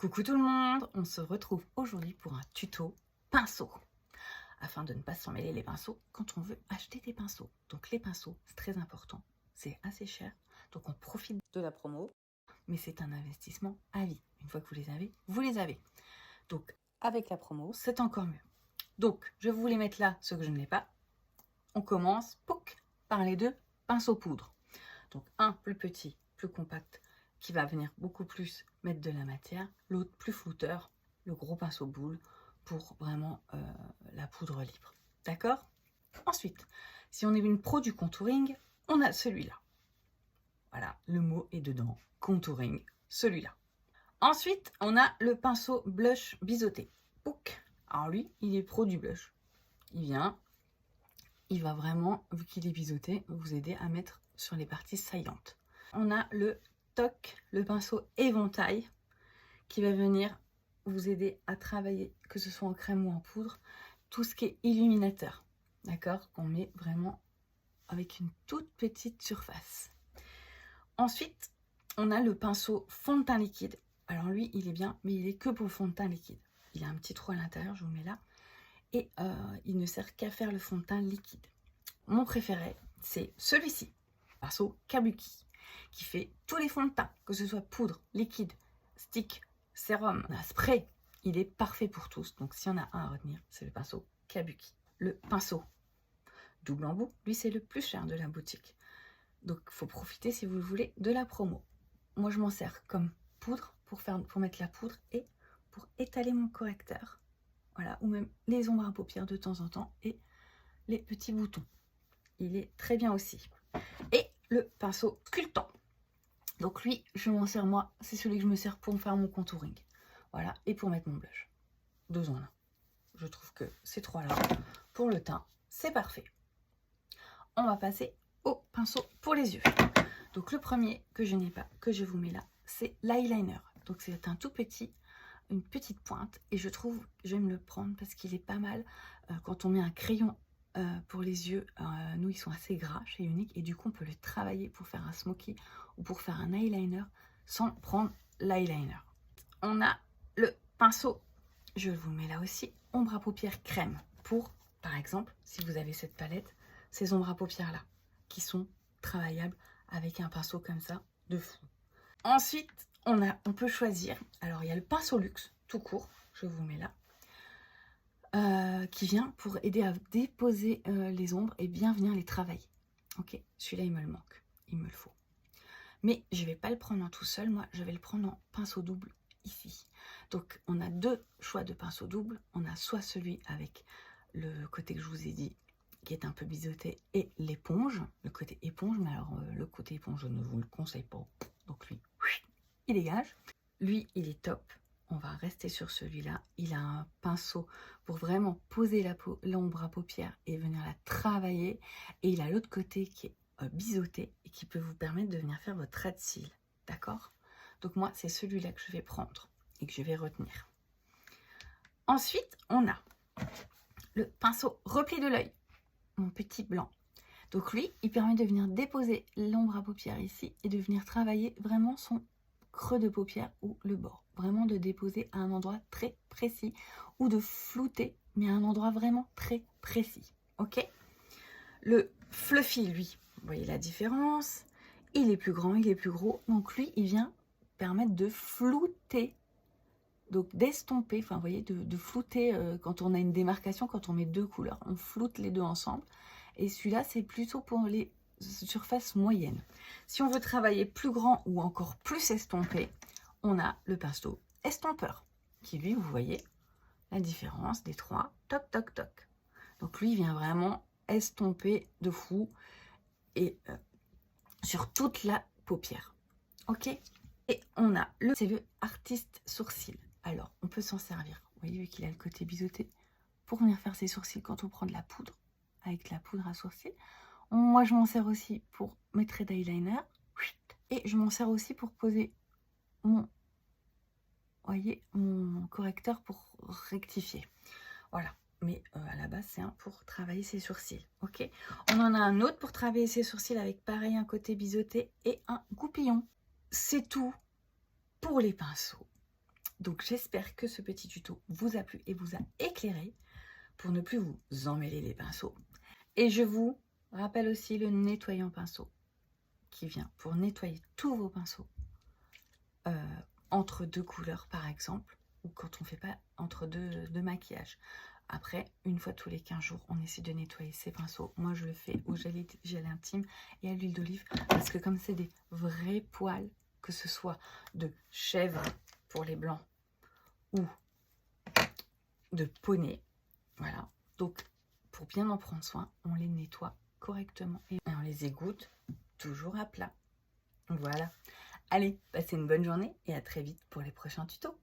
Coucou tout le monde, on se retrouve aujourd'hui pour un tuto pinceau afin de ne pas s'emmêler les pinceaux quand on veut acheter des pinceaux. Donc les pinceaux, c'est très important, c'est assez cher, donc on profite de la promo, mais c'est un investissement à vie. Une fois que vous les avez, vous les avez. Donc avec la promo, c'est encore mieux. Donc je vais vous les mettre là, ceux que je n'ai pas. On commence par les deux pinceaux poudre. Donc un plus petit, plus compact, qui va venir beaucoup plus mettre de la matière, l'autre plus flouteur, le gros pinceau boule pour vraiment la poudre libre. D'accord? Ensuite, si on est une pro du contouring, on a celui-là. Voilà, le mot est dedans, contouring, celui-là. Ensuite, on a le pinceau blush biseauté. Alors lui, il est pro du blush. Il va vraiment, vu qu'il est biseauté, vous aider à mettre sur les parties saillantes. On a le TOC, le pinceau éventail, qui va venir vous aider à travailler, que ce soit en crème ou en poudre, tout ce qui est illuminateur, d'accord, qu'on met vraiment avec une toute petite surface. Ensuite, on a le pinceau fond de teint liquide. Alors lui, il est bien, mais il est que pour le fond de teint liquide. Il a un petit trou à l'intérieur, je vous mets là, et il ne sert qu'à faire le fond de teint liquide. Mon préféré, c'est celui-ci, pinceau Kabuki, qui fait tous les fonds de teint, que ce soit poudre, liquide, stick, sérum, spray. Il est parfait pour tous. Donc, s'il y en a un à retenir, c'est le pinceau Kabuki. Le pinceau double embout, lui, c'est le plus cher de la boutique. Donc, il faut profiter, si vous le voulez, de la promo. Moi, je m'en sers comme poudre pour mettre la poudre et pour étaler mon correcteur. Voilà, ou même les ombres à paupières de temps en temps et les petits boutons. Il est très bien aussi. Et le pinceau sculptant. Donc lui, je m'en sers moi, c'est celui que je me sers pour me faire mon contouring. Voilà, et pour mettre mon blush. Deux en un. Je trouve que ces trois-là, pour le teint, c'est parfait. On va passer au pinceau pour les yeux. Donc le premier que je n'ai pas, que je vous mets là, c'est l'eyeliner. Donc c'est un tout petit, une petite pointe. Et je trouve, je vais me le prendre parce qu'il est pas mal quand on met un crayon pour les yeux. Nous, ils sont assez gras chez Unique. Et du coup, on peut le travailler pour faire un smoky ou pour faire un eyeliner sans prendre l'eyeliner. On a le pinceau, je vous le mets là aussi, ombre à paupières crème. Pour, par exemple, si vous avez cette palette, ces ombres à paupières là, qui sont travaillables avec un pinceau comme ça, de fou. Ensuite, on peut choisir, alors il y a le pinceau luxe, tout court, je vous mets là, qui vient pour aider à déposer les ombres et bien venir les travailler. Ok, celui-là, il me le manque, il me le faut. Mais je ne vais pas le prendre en tout seul, moi, je vais le prendre en pinceau double ici. Donc, on a deux choix de pinceau double. On a soit celui avec le côté que je vous ai dit, qui est un peu biseauté, et l'éponge, le côté éponge. Mais alors, le côté éponge, je ne vous le conseille pas. Donc, lui, il dégage. Lui, il est top. On va rester sur celui-là. Il a un pinceau pour vraiment poser l'ombre à paupières et venir la travailler. Et il a l'autre côté qui est biseauté et qui peut vous permettre de venir faire votre trait de cils. D'accord? Donc moi, c'est celui-là que je vais prendre et que je vais retenir. Ensuite, on a le pinceau repli de l'œil, mon petit blanc. Donc lui, il permet de venir déposer l'ombre à paupières ici et de venir travailler vraiment son creux de paupière ou le bord. Vraiment de déposer à un endroit très précis ou de flouter, mais à un endroit vraiment très précis. Ok? Le fluffy, lui, vous voyez la différence? Il est plus grand, il est plus gros. Donc lui, il vient permettre de flouter, donc d'estomper, enfin vous voyez, de flouter quand on a une démarcation, quand on met deux couleurs. On floute les deux ensemble. Et celui-là, c'est plutôt pour les surfaces moyennes. Si on veut travailler plus grand ou encore plus estompé, on a le pinceau estompeur, qui lui, vous voyez la différence des trois, toc, toc, toc. Donc lui, il vient vraiment estomper de fou et sur toute la paupière. Ok? Et on a c'est le artiste sourcil. Alors, on peut s'en servir, vous voyez, vu qu'il a le côté biseauté, pour venir faire ses sourcils quand on prend de la poudre, avec la poudre à sourcils. Moi, je m'en sers aussi pour mes traits d'eyeliner. Et je m'en sers aussi pour poser mon, voyez, mon correcteur pour rectifier. Voilà. Mais à la base, c'est un pour travailler ses sourcils. Ok. On en a un autre pour travailler ses sourcils avec pareil un côté biseauté et un goupillon. C'est tout pour les pinceaux. Donc j'espère que ce petit tuto vous a plu et vous a éclairé pour ne plus vous emmêler les pinceaux. Et je vous rappelle aussi le nettoyant pinceau qui vient pour nettoyer tous vos pinceaux entre deux couleurs par exemple, ou quand on ne fait pas entre deux maquillages. Après, une fois tous les 15 jours, on essaie de nettoyer ses pinceaux. Moi, je le fais au gel intime et à l'huile d'olive parce que comme c'est des vrais poils, que ce soit de chèvre pour les blancs ou de poney, voilà. Donc, pour bien en prendre soin, on les nettoie correctement et on les égoutte toujours à plat. Voilà. Allez, passez une bonne journée et à très vite pour les prochains tutos.